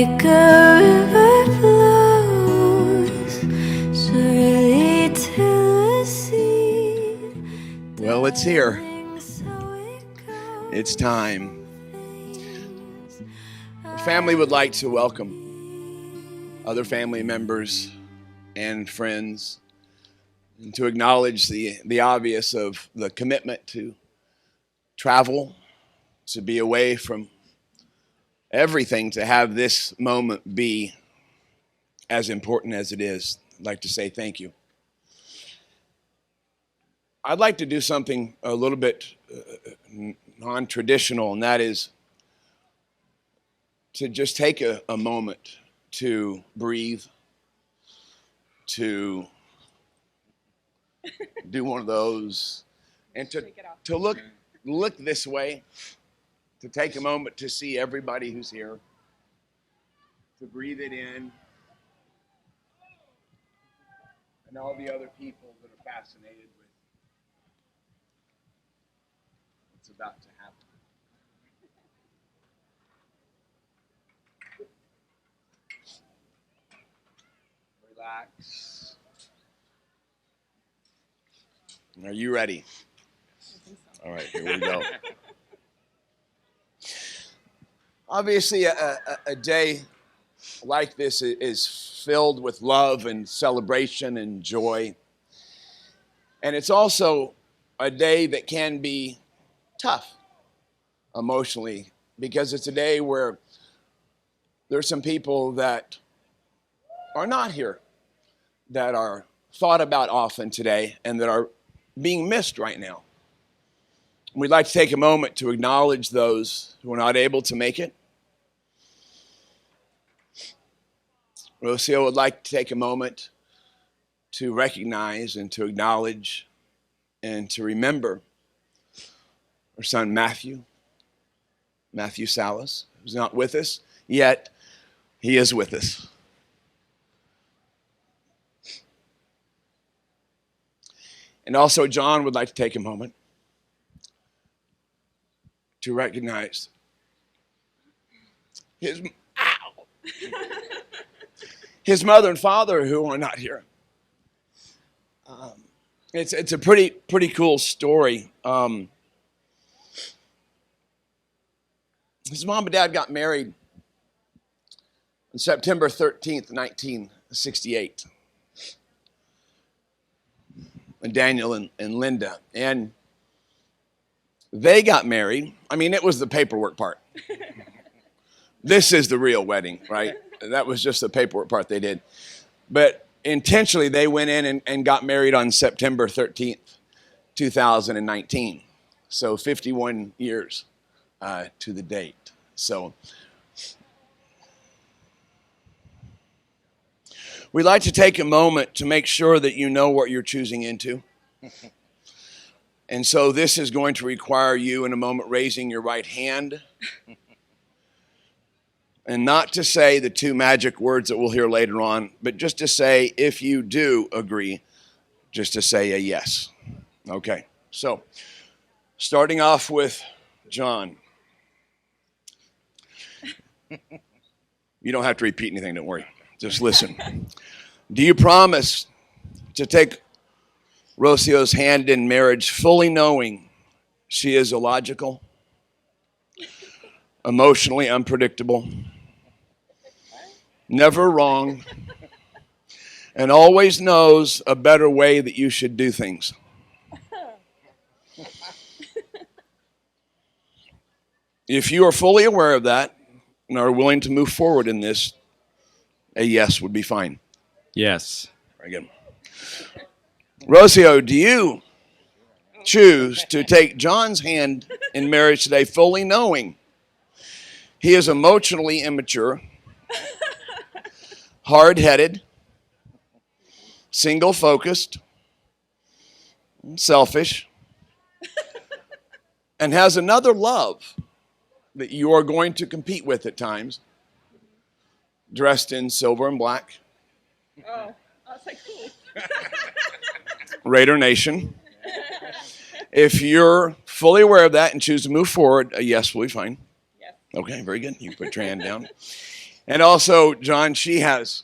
like a river flows surely to the sea. Well, it's here. So it goes. It's time. The family would like to welcome other family members and friends and to acknowledge the obvious of the commitment to travel, to be away from everything, to have this moment be as important as it is. I'd like to say thank you. I'd like to do something a little bit non-traditional, and that is to just take a moment to breathe, to do one of those, and to look this way, to take a moment to see everybody who's here, to breathe it in, and all the other people that are fascinated with what's about to happen. Relax. Are you ready? All right, here we go. Obviously, a day like this is filled with love and celebration and joy. And it's also a day that can be tough emotionally, because it's a day where there's some people that are not here, that are thought about often today, and that are being missed right now. We'd like to take a moment to acknowledge those who are not able to make it. Rocio would like to take a moment to recognize and to acknowledge and to remember our son Matthew Salas, who's not with us, yet he is with us. And also John would like to take a moment to recognize his mother and father who are not here. It's a pretty cool story. His mom and dad got married on September 13th, 1968. And Daniel and Linda. And they got married. I mean, it was the paperwork part. This is the real wedding, right? That was just the paperwork part they did. But intentionally, they went in and got married on September 13th, 2019. So 51 years to the date. So we'd like to take a moment to make sure that you know what you're choosing into. And so this is going to require you in a moment raising your right hand. And not to say the two magic words that we'll hear later on, but just to say, if you do agree, just to say a yes. Okay, so starting off with John. You don't have to repeat anything, don't worry. Just listen. Do you promise to take Rocio's hand in marriage fully knowing she is illogical, emotionally unpredictable, never wrong, and always knows a better way that you should do things? If you are fully aware of that and are willing to move forward in this, a yes would be fine. Yes. Very good. Rocio, do you choose to take John's hand in marriage today fully knowing he is emotionally immature, hard-headed, single-focused, selfish, and has another love that you are going to compete with at times, dressed in silver and black? Oh, I was like, cool. Raider Nation. If you're fully aware of that and choose to move forward, a yes will be fine. Yes. Okay, very good. You can put your hand down. And also, John, she has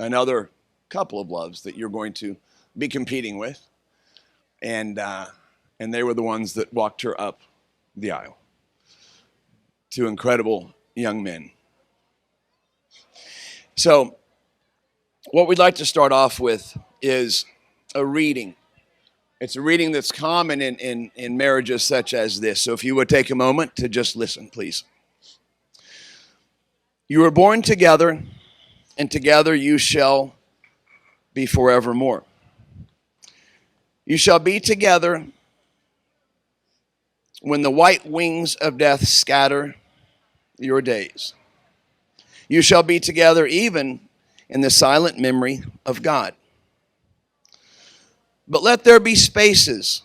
another couple of loves that you're going to be competing with. And they were the ones that walked her up the aisle. Two incredible young men. So, what we'd like to start off with is a reading. It's a reading that's common in marriages such as this. So if you would take a moment to just listen, please. You were born together, and together you shall be forevermore. You shall be together when the white wings of death scatter your days. You shall be together even in the silent memory of God. But let there be spaces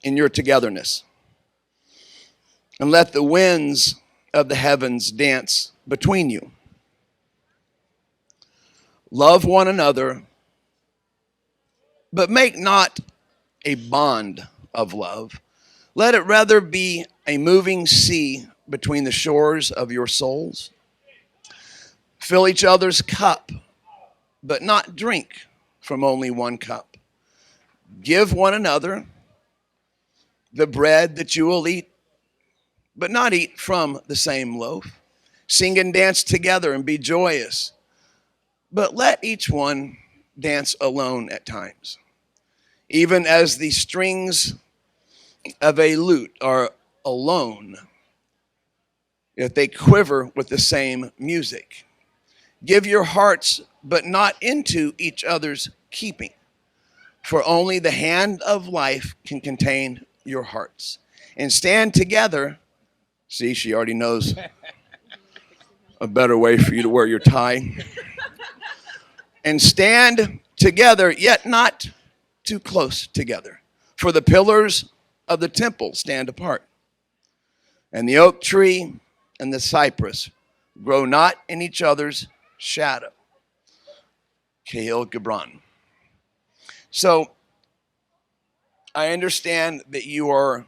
in your togetherness, and let the winds of the heavens dance between you. Love one another, but make not a bond of love. Let it rather be a moving sea between the shores of your souls. Fill each other's cup, but not drink from only one cup. Give one another the bread that you will eat, but not eat from the same loaf. Sing and dance together and be joyous, but let each one dance alone at times, even as the strings of a lute are alone, yet they quiver with the same music. Give your hearts, but not into each other's keeping, for only the hand of life can contain your hearts. And stand together. See, she already knows a better way for you to wear your tie. And stand together, yet not too close together. For the pillars of the temple stand apart, and the oak tree and the cypress grow not in each other's shadow. Kahil Gibran. So, I understand that you are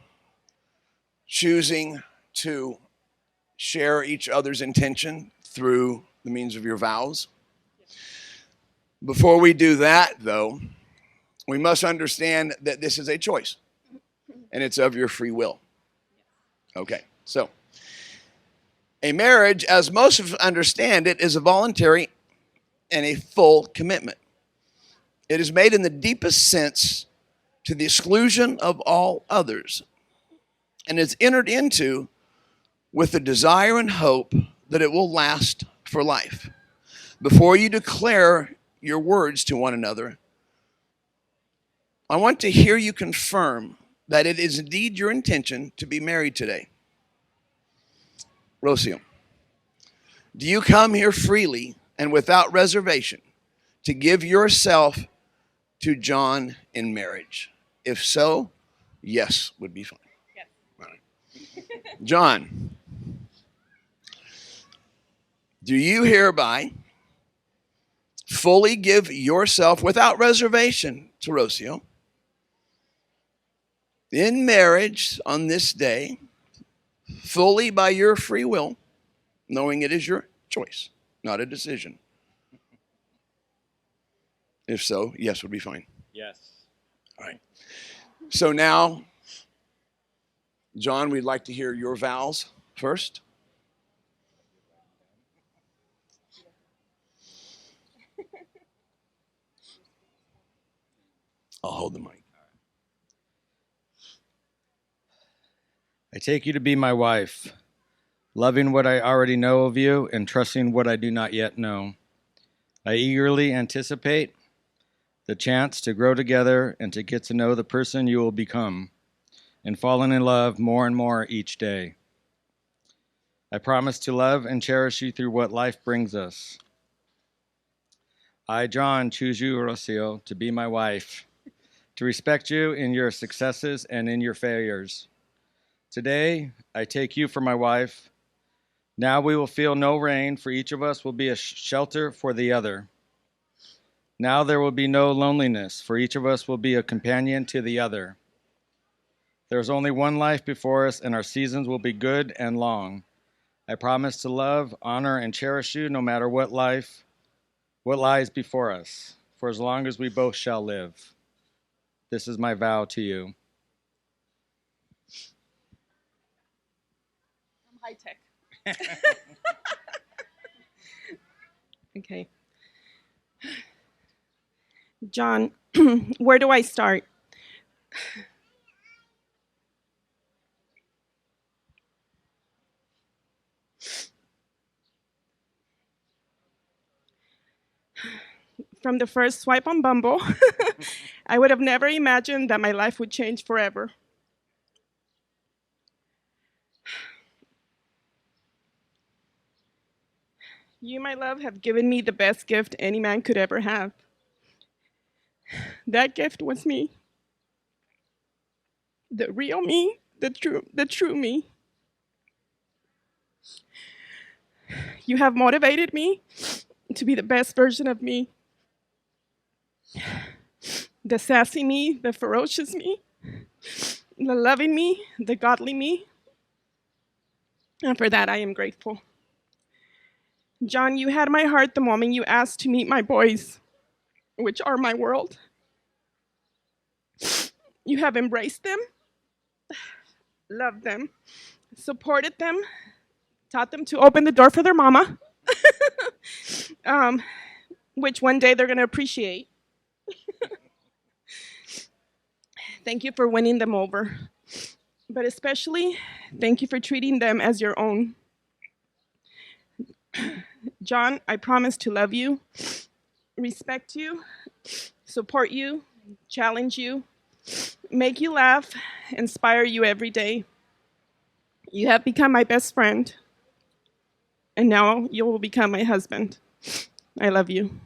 choosing to share each other's intention through the means of your vows. Before we do that, though, we must understand that this is a choice, and it's of your free will. Okay, so a marriage, as most of us understand it, is a voluntary and a full commitment. It is made in the deepest sense to the exclusion of all others, and is entered into with the desire and hope that it will last for life. Before you declare your words to one another, I want to hear you confirm that it is indeed your intention to be married today. Rocio, do you come here freely and without reservation to give yourself to John in marriage? If so, yes would be fine. Yes. All right. John, do you hereby fully give yourself without reservation to Rocio in marriage on this day, fully by your free will, knowing it is your choice, not a decision? If so, yes would be fine. Yes. All right. So now, John, we'd like to hear your vows first. I'll hold the mic. I take you to be my wife, loving what I already know of you and trusting what I do not yet know. I eagerly anticipate the chance to grow together and to get to know the person you will become and falling in love more and more each day. I promise to love and cherish you through what life brings us. I, John, choose you, Rocio, to be my wife, to respect you in your successes and in your failures. Today, I take you for my wife. Now we will feel no rain, for each of us will be a shelter for the other. Now there will be no loneliness, for each of us will be a companion to the other. There is only one life before us, and our seasons will be good and long. I promise to love, honor, and cherish you no matter what lies before us, for as long as we both shall live. This is my vow to you. I'm high tech. Okay. John, where do I start? From the first swipe on Bumble, I would have never imagined that my life would change forever. You, my love, have given me the best gift any man could ever have. That gift was me. The real me, the true me. You have motivated me to be the best version of me. The sassy me, the ferocious me, the loving me, the godly me. And for that, I am grateful. John, you had my heart the moment you asked to meet my boys, which are my world. You have embraced them, loved them, supported them, taught them to open the door for their mama, which one day they're going to appreciate. Thank you for winning them over, but especially thank you for treating them as your own. John, I promise to love you, respect you, support you, challenge you, make you laugh, inspire you every day. You have become my best friend, and now you will become my husband. I love you.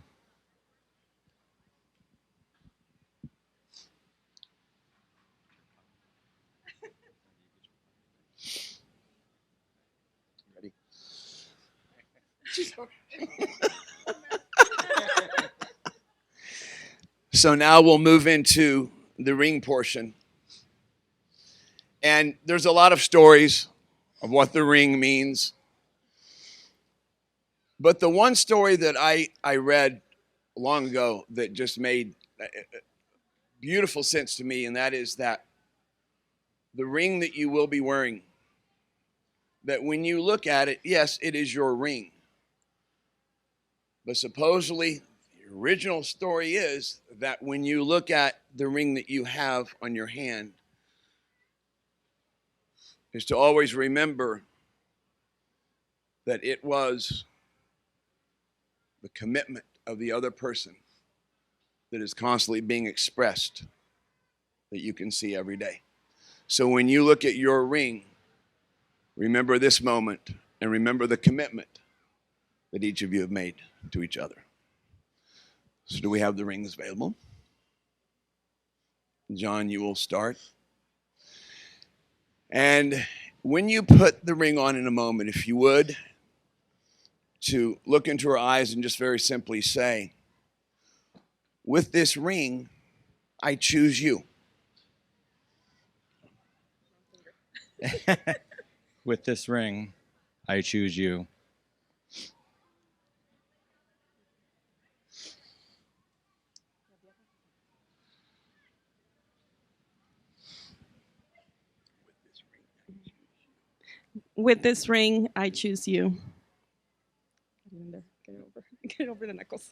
Ready? So now we'll move into the ring portion. And there's a lot of stories of what the ring means. But the one story that I read long ago that just made beautiful sense to me, and that is that the ring that you will be wearing, that when you look at it, yes, it is your ring. But supposedly, the original story is that when you look at the ring that you have on your hand, is to always remember that it was the commitment of the other person that is constantly being expressed that you can see every day. So when you look at your ring, remember this moment and remember the commitment that each of you have made to each other. So do we have the rings available? John, you will start. And when you put the ring on in a moment, if you would, to look into her eyes and just very simply say, with this ring, I choose you. With this ring, I choose you. With this ring, I choose you. Get over the knuckles.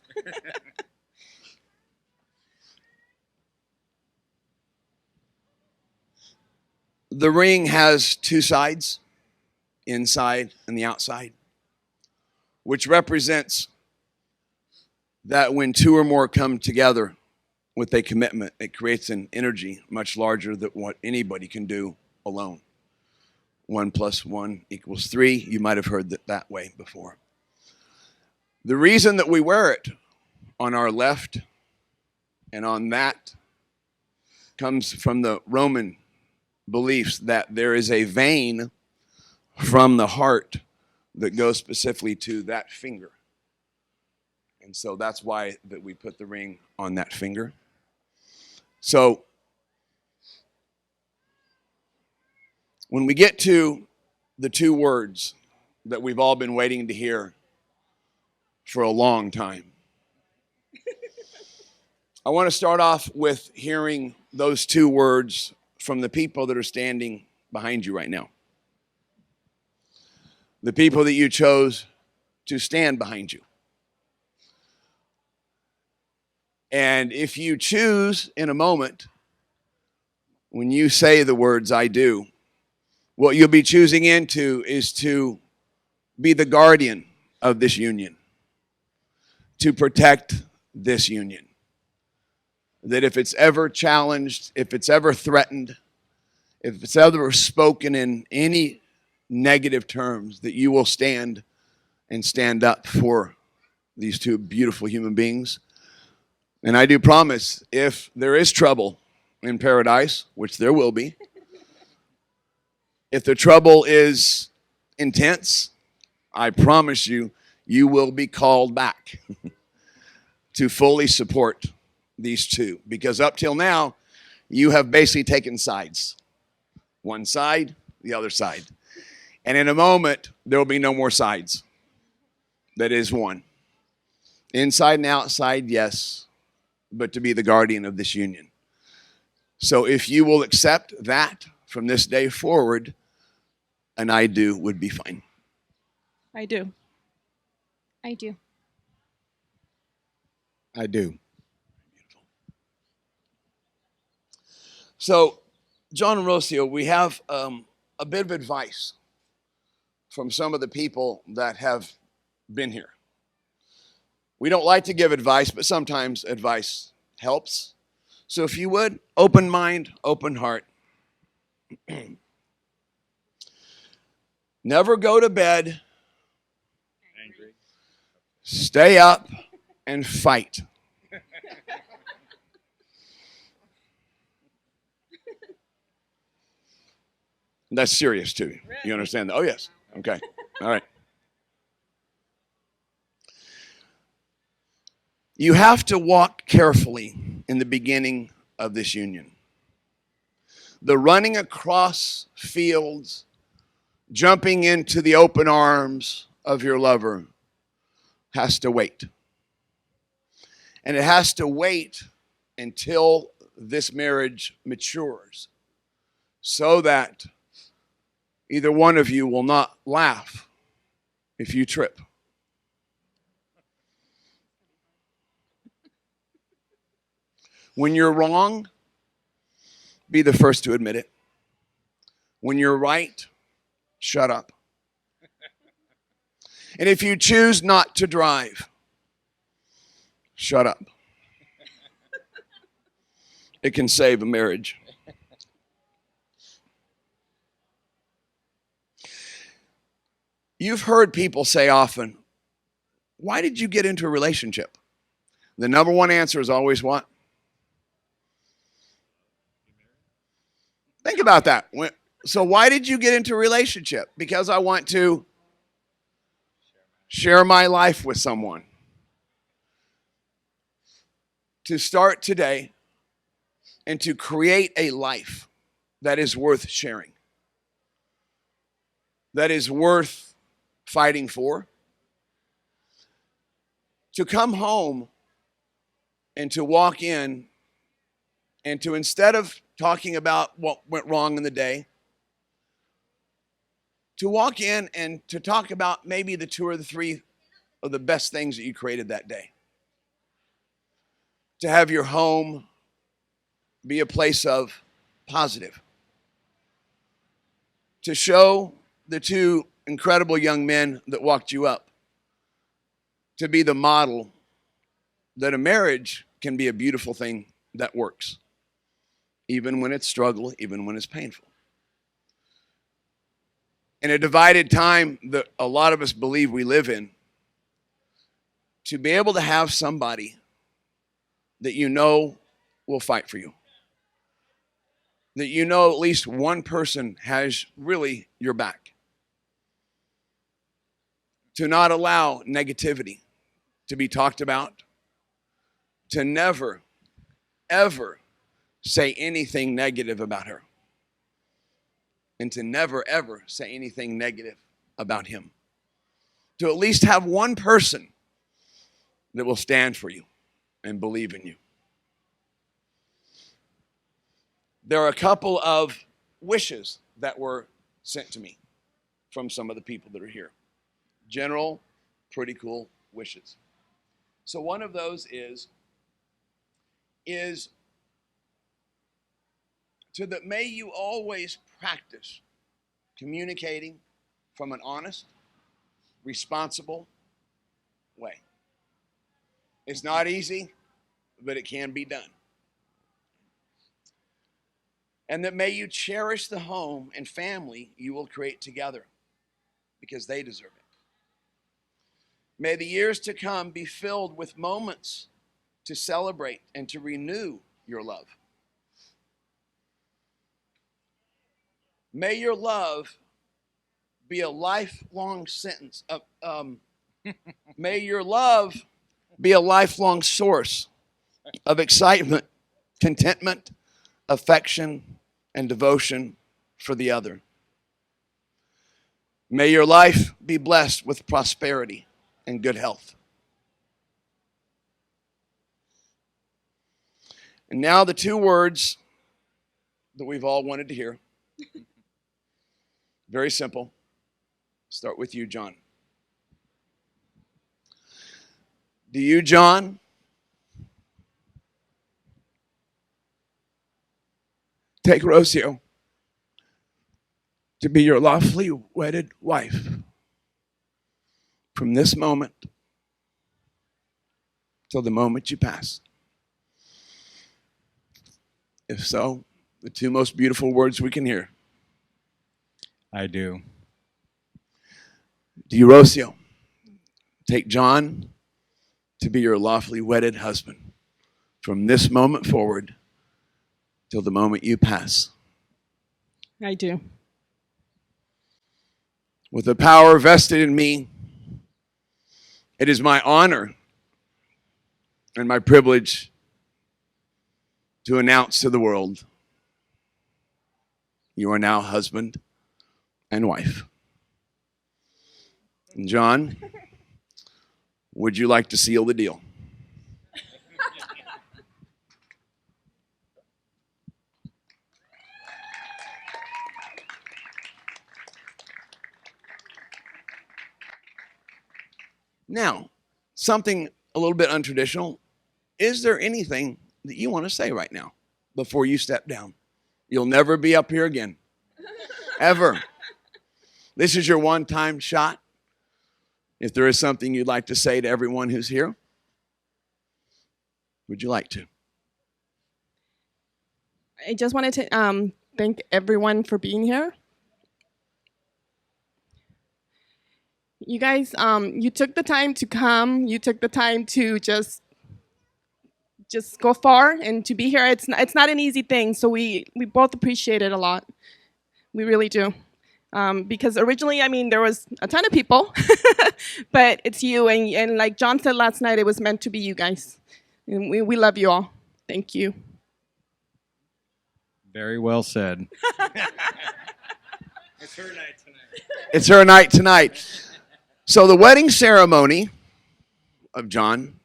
The ring has two sides, inside and the outside, which represents that when two or more come together with a commitment, it creates an energy much larger than what anybody can do alone. 1 + 1 = 3. You might have heard that way before. The reason that we wear it on our left and on that comes from the Roman beliefs that there is a vein from the heart that goes specifically to that finger. And so that's why that we put the ring on that finger. So when we get to the two words, that we've all been waiting to hear for a long time. I want to start off with hearing those two words from the people that are standing behind you right now. The people that you chose to stand behind you. And if you choose in a moment, when you say the words, I do, what you'll be choosing into is to be the guardian of this union, to protect this union. That if it's ever challenged, if it's ever threatened, if it's ever spoken in any negative terms, that you will stand and stand up for these two beautiful human beings. And I do promise, if there is trouble in paradise, which there will be, if the trouble is intense, I promise you, you will be called back to fully support these two. Because up till now, you have basically taken sides. One side, the other side. And in a moment, there will be no more sides. That is one. Inside and outside, yes, but to be the guardian of this union. So if you will accept that from this day forward, an I do would be fine. I do. I do. I do. So, John and Rocio, we have a bit of advice from some of the people that have been here. We don't like to give advice, but sometimes advice helps. So if you would, open mind, open heart. Never go to bed. Angry. Stay up and fight. That's serious too. You understand that? Oh, yes. Okay. All right. You have to walk carefully in the beginning of this union. The running across fields, jumping into the open arms of your lover has to wait. And it has to wait until this marriage matures so that either one of you will not laugh if you trip. When you're wrong, be the first to admit it. When you're right, shut up. And if you choose not to drive, shut up. It can save a marriage. You've heard people say often, why did you get into a relationship? The number one answer is always what? Think about that. So why did you get into a relationship? Because I want to share my life with someone. To start today and to create a life that is worth sharing. That is worth fighting for. To come home and to walk in and to, instead of talking about what went wrong in the day, to walk in and to talk about maybe the two or the three of the best things that you created that day. To have your home be a place of positive. To show the two incredible young men that walked you up to be the model that a marriage can be a beautiful thing that works, even when it's struggle, even when it's painful. In a divided time that a lot of us believe we live in, to be able to have somebody that you know will fight for you, that you know at least one person has really your back, to not allow negativity to be talked about, to never, ever say anything negative about her, and to never, ever say anything negative about him. to at least have one person that will stand for you and believe in you. There are a couple of wishes that were sent to me from some of the people that are here. General, pretty cool wishes. So one of those is to that may you always practice communicating from an honest, responsible way. It's not easy, but it can be done. And that may you cherish the home and family you will create together because they deserve it. May the years to come be filled with moments to celebrate and to renew your love. May your love be a lifelong sentence. May your love be a lifelong source of excitement, contentment, affection, and devotion for the other. May your life be blessed with prosperity and good health. And now the two words that we've all wanted to hear. Very simple. Start with you, John. Do you, John, take Rocio to be your lawfully wedded wife from this moment till the moment you pass? If so, the two most beautiful words we can hear. I do. Do you, Rocio, take John to be your lawfully wedded husband from this moment forward till the moment you pass? I do. With the power vested in me, it is my honor and my privilege to announce to the world, you are now husband and wife. And John, would you like to seal the deal? Now, something a little bit untraditional. Is there anything that you want to say right now before you step down? You'll never be up here again. Ever. This is your one-time shot. If there is something you'd like to say to everyone who's here, would you like to? I just wanted to thank everyone for being here. You guys, you took the time to come. You took the time to just go far and to be here. It's not an easy thing, so we both appreciate it a lot. We really do. Because originally, I mean, there was a ton of people, but it's you. And like John said last night, it was meant to be you guys. And we love you all. Thank you. Very well said. It's her night tonight. It's her night tonight. So the wedding ceremony of John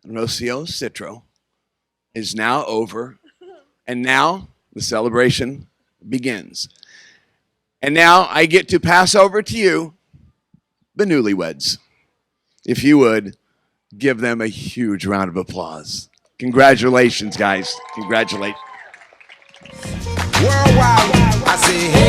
and Rocio Citro is now over. And now the celebration begins. And now I get to pass over to you, the newlyweds. If you would, give them a huge round of applause. Congratulations, guys. Congratulations. Worldwide, I say, hey.